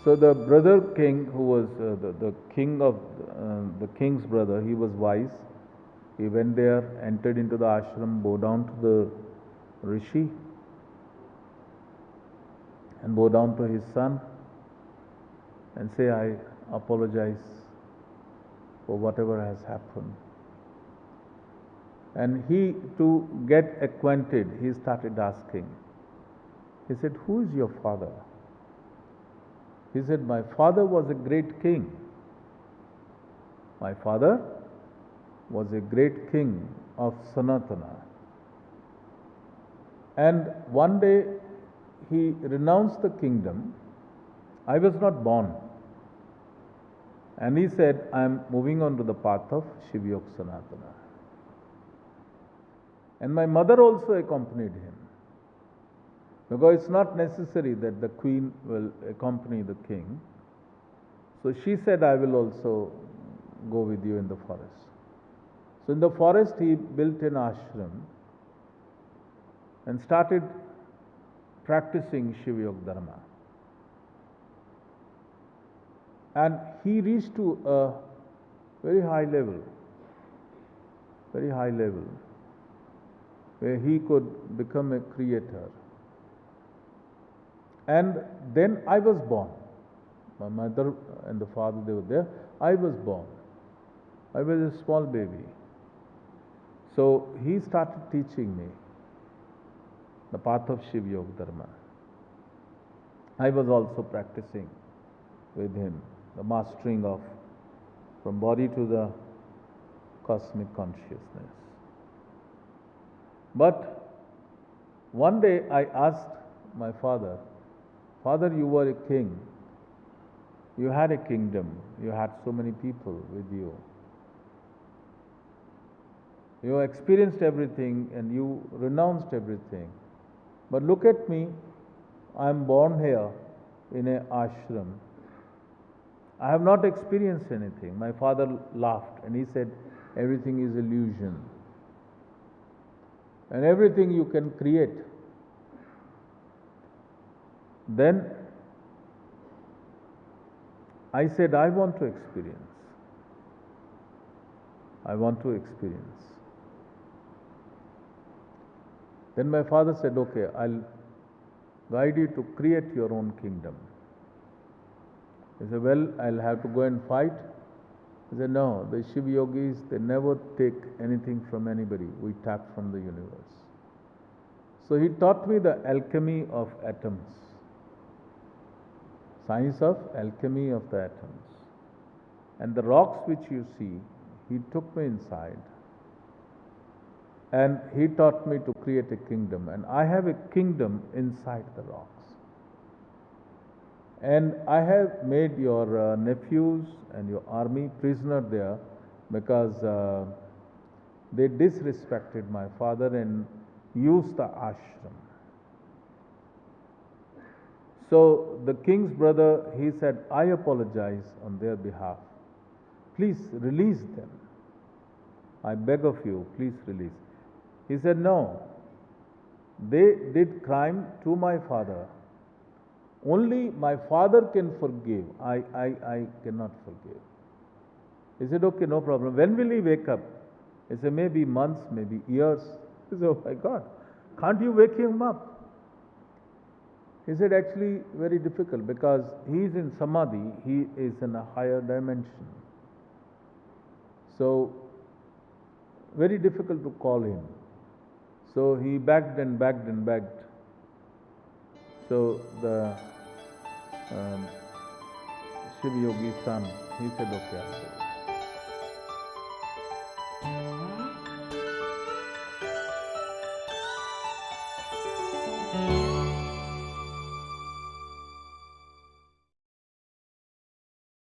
So the brother king, who was the king of the king's brother, he was wise. He went there, entered into the ashram, bowed down to the rishi, and bowed down to his son, and say, I apologize for whatever has happened. And he, to get acquainted, he started asking. He said, who is your father? He said, my father was a great king. My father was a great king of Sanatana. And one day he renounced the kingdom. I was not born. And he said, I am moving on to the path of Shiv Yog Sanatana. And my mother also accompanied him. Because it's not necessary that the queen will accompany the king. So she said, I will also go with you in the forest. So in the forest he built an ashram and started practicing Shiv Yog Dharma. And he reached to a very high level, where he could become a creator. And then I was born. My mother and the father, they were there. I was born. I was a small baby. So he started teaching me the path of Shiv Yog Dharma. I was also practicing with him the mastering of from body to the cosmic consciousness. But one day I asked my father, Father, you were a king. You had a kingdom. You had so many people with you. You experienced everything and you renounced everything. But look at me. I am born here in an ashram. I have not experienced anything. My father laughed and he said, everything is illusion. And everything you can create. Then I said, I want to experience. I want to experience. Then my father said, okay, I'll guide you to create your own kingdom. He said, well, I'll have to go and fight. He said, no, the Shiv Yogis, they never take anything from anybody. We tap from the universe. So he taught me the alchemy of atoms. Science of alchemy of the atoms. And the rocks which you see, he took me inside and he taught me to create a kingdom. And I have a kingdom inside the rocks. And I have made your nephews and your army prisoner there because they disrespected my father and used the ashram. So the king's brother, he said, I apologize on their behalf. Please release them. I beg of you, please release. He said, no, they did crime to my father. Only my father can forgive. I cannot forgive. He said, okay, no problem. When will he wake up? He said, maybe months, maybe years. He said, oh my God, can't you wake him up? He said, actually, very difficult because he is in samadhi, he is in a higher dimension. So, very difficult to call him. So, he begged and begged and begged. So, the Shiv Yogi's son, he said, okay, I'll do it.